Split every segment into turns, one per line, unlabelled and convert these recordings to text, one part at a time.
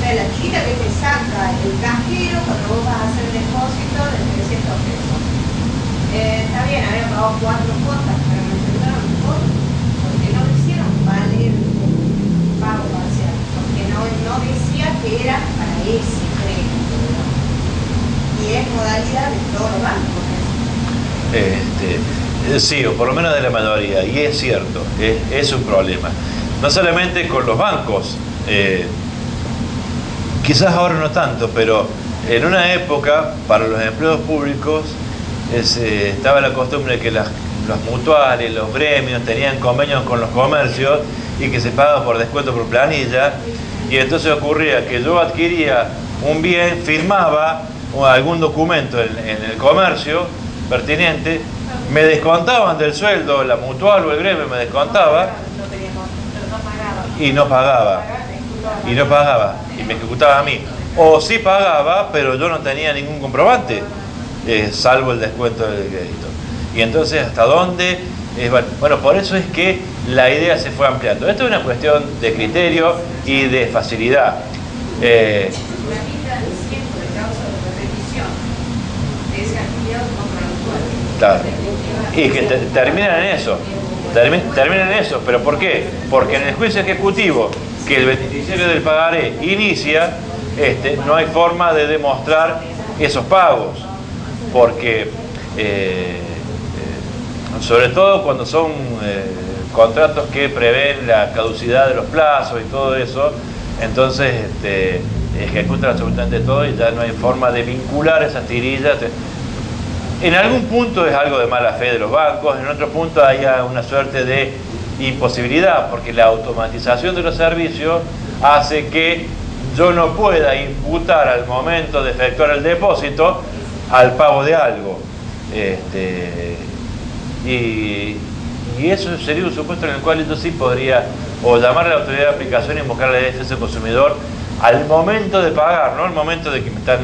sea, la chiquita que te saca el cajero cuando vos vas a hacer el depósito de 300 pesos. Está bien, había pagado 4 cuotas, pero me preguntaron por porque no hicieron valer el pago parcial, porque no decía que era para ese crédito, ¿no? Y es modalidad de todos los bancos.
Sí, o por lo menos de la mayoría, y es cierto, es un problema. No solamente con los bancos, quizás ahora no tanto, pero en una época, para los empleados públicos, estaba la costumbre de que los mutuales, los gremios, tenían convenios con los comercios y que se pagaba por descuento por planilla, y entonces ocurría que yo adquiría un bien, firmaba algún documento en el comercio pertinente, me descontaban del sueldo, la mutual o el gremio me descontaba y no pagaba, y me ejecutaba a mí. O sí pagaba, pero yo no tenía ningún comprobante, salvo el descuento del crédito. Y entonces, ¿hasta dónde? Bueno, por eso es que la idea se fue ampliando. Esto es una cuestión de criterio y de facilidad. Claro. Y que terminan en eso. Terminan en eso. ¿Pero por qué? Porque en el juicio ejecutivo que el beneficiario del pagaré inicia, no hay forma de demostrar esos pagos. Porque, sobre todo cuando son contratos que prevén la caducidad de los plazos y todo eso, entonces ejecutan absolutamente todo y ya no hay forma de vincular esas tirillas. En algún punto es algo de mala fe de los bancos, en otro punto hay una suerte de imposibilidad, porque la automatización de los servicios hace que yo no pueda imputar al momento de efectuar el depósito al pago de algo. Y eso sería un supuesto en el cual yo sí podría o llamar a la autoridad de aplicación y invocar la defensa del consumidor al momento de pagar, no al momento de que me están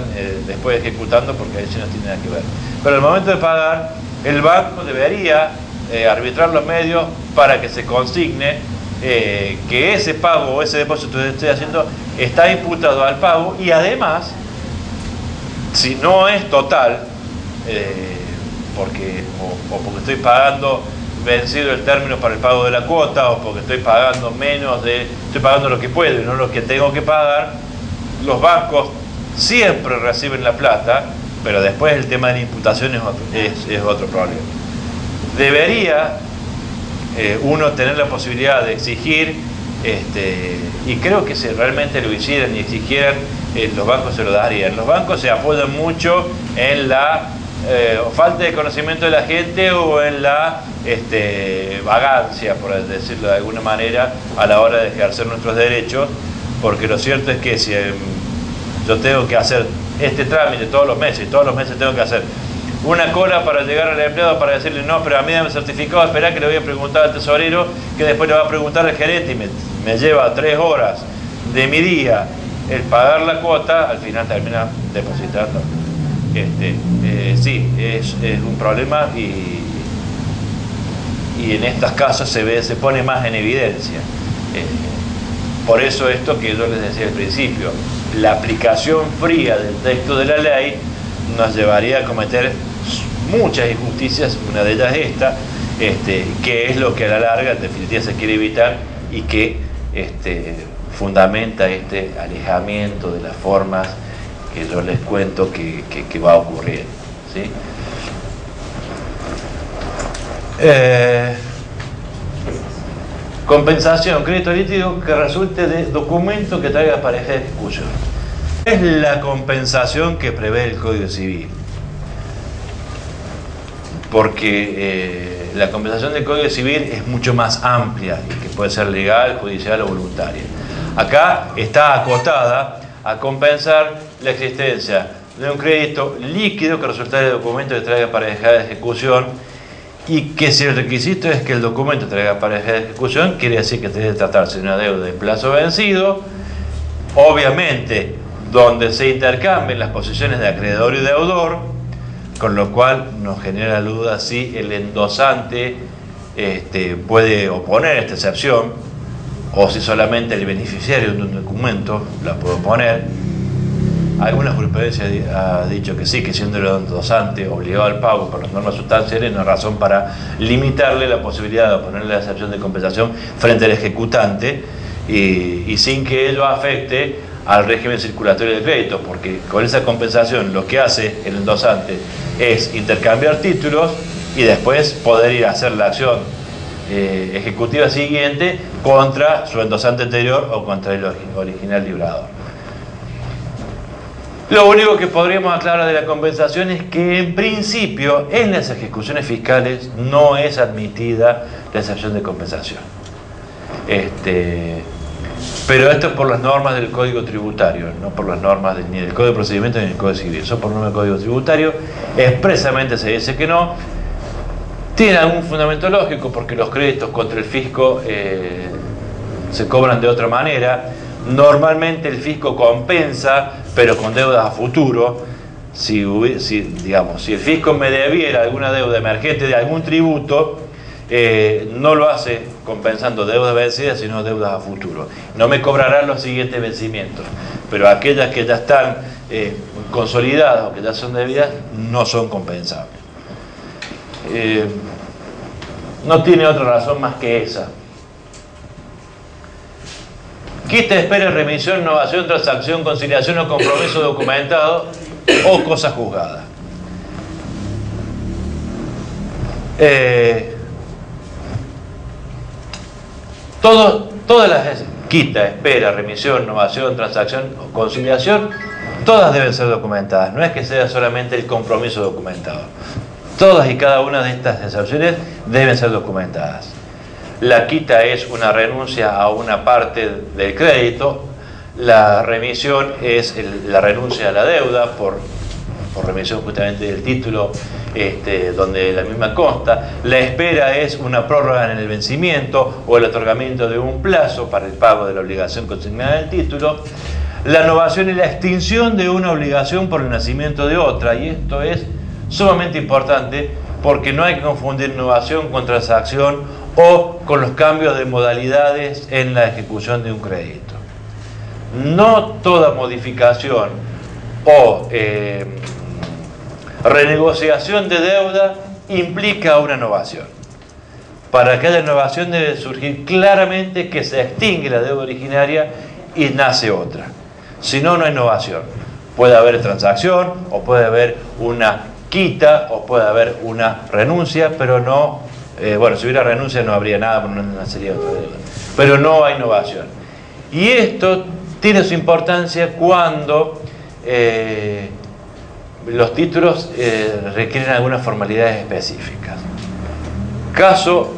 después ejecutando, porque ahí sí no tiene nada que ver. Pero al momento de pagar, el banco debería arbitrar los medios para que se consigne que ese pago o ese depósito que estoy haciendo está imputado al pago, y además, si no es total, porque estoy pagando vencido el término para el pago de la cuota, o porque estoy pagando estoy pagando lo que puedo y no lo que tengo que pagar, los bancos siempre reciben la plata, pero después el tema de la imputación es otro problema. Debería uno tener la posibilidad de exigir, y creo que si realmente lo hicieran y exigieran, los bancos se lo darían. Los bancos se apoyan mucho en la falta de conocimiento de la gente o en la vagancia, por decirlo de alguna manera, a la hora de ejercer nuestros derechos, porque lo cierto es que si yo tengo que hacer este trámite todos los meses, y todos los meses tengo que hacer una cola para llegar al empleado para decirle no, pero a mí dame el certificado, esperá que le voy a preguntar al tesorero, que después le va a preguntar al gerente, y me lleva 3 horas de mi día el pagar la cuota, al final termina depositando. Sí, es un problema, y en estos casos se pone más en evidencia. Por eso esto que yo les decía al principio, la aplicación fría del texto de la ley nos llevaría a cometer muchas injusticias, una de ellas esta, que es lo que a la larga en definitiva se quiere evitar, y que fundamenta este alejamiento de las formas que yo les cuento que va a ocurrir, ¿sí? Compensación, crédito líquido que resulte de documento que traiga pareja de ejecución. Es la compensación que prevé el Código Civil, porque la compensación del Código Civil es mucho más amplia y que puede ser legal, judicial o voluntaria. Acá está acotada a compensar la existencia de un crédito líquido que resultara de documento que traiga pareja de ejecución, y que si el requisito es que el documento traiga pareja de ejecución, quiere decir que debe tratarse de una deuda de plazo vencido, obviamente donde se intercambien las posiciones de acreedor y deudor, con lo cual nos genera duda si el endosante puede oponer esta excepción, o si solamente el beneficiario de un documento la puedo poner. Alguna jurisprudencia ha dicho que sí, que siendo el endosante obligado al pago por las normas sustanciales, no hay razón para limitarle la posibilidad de oponerle la excepción de compensación frente al ejecutante y sin que ello afecte al régimen circulatorio de crédito, porque con esa compensación lo que hace el endosante es intercambiar títulos y después poder ir a hacer la acción ejecutiva siguiente contra su endosante anterior o contra el original librador. Lo único que podríamos aclarar de la compensación es que en principio en las ejecuciones fiscales no es admitida la excepción de compensación. Pero esto es por las normas del Código Tributario, no por las normas ni del Código de Procedimiento ni del Código Civil. Eso por norma del Código Tributario. Expresamente se dice que no. Tiene algún fundamento lógico porque los créditos contra el fisco se cobran de otra manera. Normalmente el fisco compensa, pero con deudas a futuro. Si el fisco me debiera alguna deuda emergente de algún tributo, no lo hace compensando deudas vencidas, sino deudas a futuro. No me cobrarán los siguientes vencimientos, pero aquellas que ya están consolidadas o que ya son debidas, no son compensables. No tiene otra razón más que esa. Quita, espera, remisión, innovación, transacción, conciliación o compromiso documentado o cosa juzgada. Todas las quita, espera, remisión, innovación, transacción o conciliación, todas deben ser documentadas. No es que sea solamente el compromiso documentado. Todas y cada una de estas excepciones deben ser documentadas. La quita es una renuncia a una parte del crédito. La remisión es la renuncia a la deuda por remisión justamente del título donde la misma consta. La espera es una prórroga en el vencimiento o el otorgamiento de un plazo para el pago de la obligación consignada en el título. La novación y la extinción de una obligación por el nacimiento de otra, y esto es sumamente importante porque no hay que confundir innovación con transacción o con los cambios de modalidades en la ejecución de un crédito. No toda modificación o renegociación de deuda implica una innovación. Para que haya innovación debe surgir claramente que se extingue la deuda originaria y nace otra. Si no, no hay innovación. Puede haber transacción o puede haber una quita o puede haber una renuncia, pero no, si hubiera renuncia no habría nada, porque no nacería otra deuda. Pero no hay innovación. Y esto tiene su importancia cuando los títulos requieren algunas formalidades específicas. Caso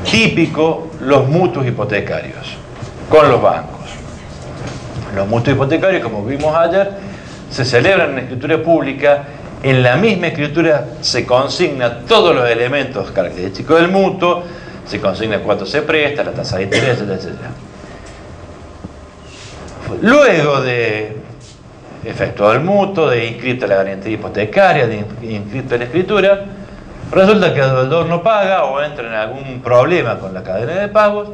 típico, los mutuos hipotecarios con los bancos. Los mutuos hipotecarios, como vimos ayer, se celebran en escritura pública. En la misma escritura se consigna todos los elementos característicos del mutuo, se consigna cuánto se presta, la tasa de interés, etc. Luego de efectuado el mutuo, de inscrito la garantía hipotecaria, de inscrito la escritura, resulta que el deudor no paga o entra en algún problema con la cadena de pagos,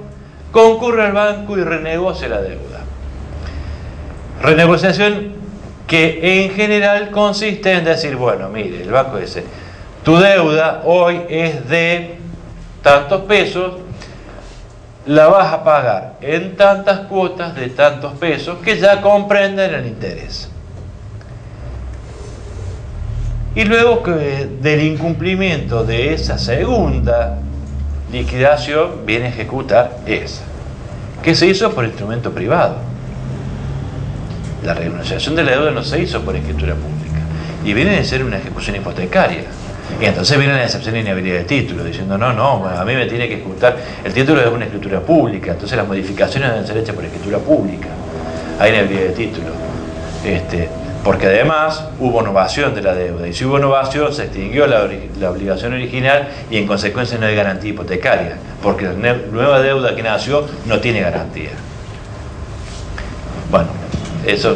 concurre al banco y renegocia la deuda. Renegociación que en general consiste en decir, bueno, mire, el banco dice, tu deuda hoy es de tantos pesos, la vas a pagar en tantas cuotas de tantos pesos que ya comprenden el interés. Y luego que del incumplimiento de esa segunda liquidación viene a ejecutar esa, que se hizo por instrumento privado. La renegociación de la deuda no se hizo por escritura pública y viene de ser una ejecución hipotecaria. Y entonces viene la excepción de inhabilidad de título, diciendo no, a mí me tiene que ejecutar. El título es una escritura pública, entonces las modificaciones deben ser hechas por escritura pública. Hay inhabilidad de título. Porque además hubo novación de la deuda, y si hubo novación se extinguió la obligación original y en consecuencia no hay garantía hipotecaria, porque la nueva deuda que nació no tiene garantía. Bueno, eso,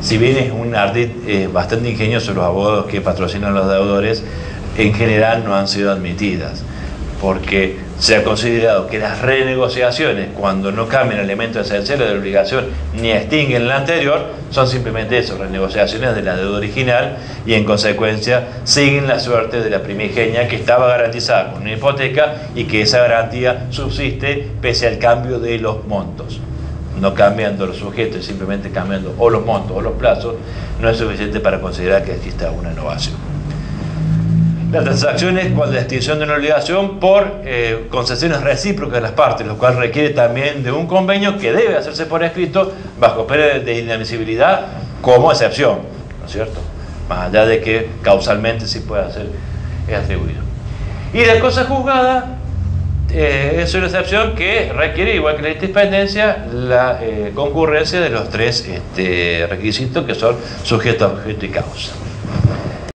si bien es un ardid bastante ingenioso, los abogados que patrocinan a los deudores en general no han sido admitidas. porque se ha considerado que las renegociaciones, cuando no cambian elementos esenciales de la obligación ni extinguen la anterior, son simplemente eso, renegociaciones de la deuda original, y en consecuencia siguen la suerte de la primigenia, que estaba garantizada con una hipoteca y que esa garantía subsiste pese al cambio de los montos. No cambiando los sujetos, simplemente cambiando o los montos o los plazos, no es suficiente para considerar que exista una innovación. La transacción es cuando la extinción de una obligación por concesiones recíprocas de las partes, lo cual requiere también de un convenio que debe hacerse por escrito bajo pena de inadmisibilidad como excepción, ¿no es cierto? Más allá de que causalmente sí pueda ser atribuido. Y la cosa juzgada es una excepción que requiere, igual que la independencia, la concurrencia de los tres requisitos, que son sujeto, objeto y causa.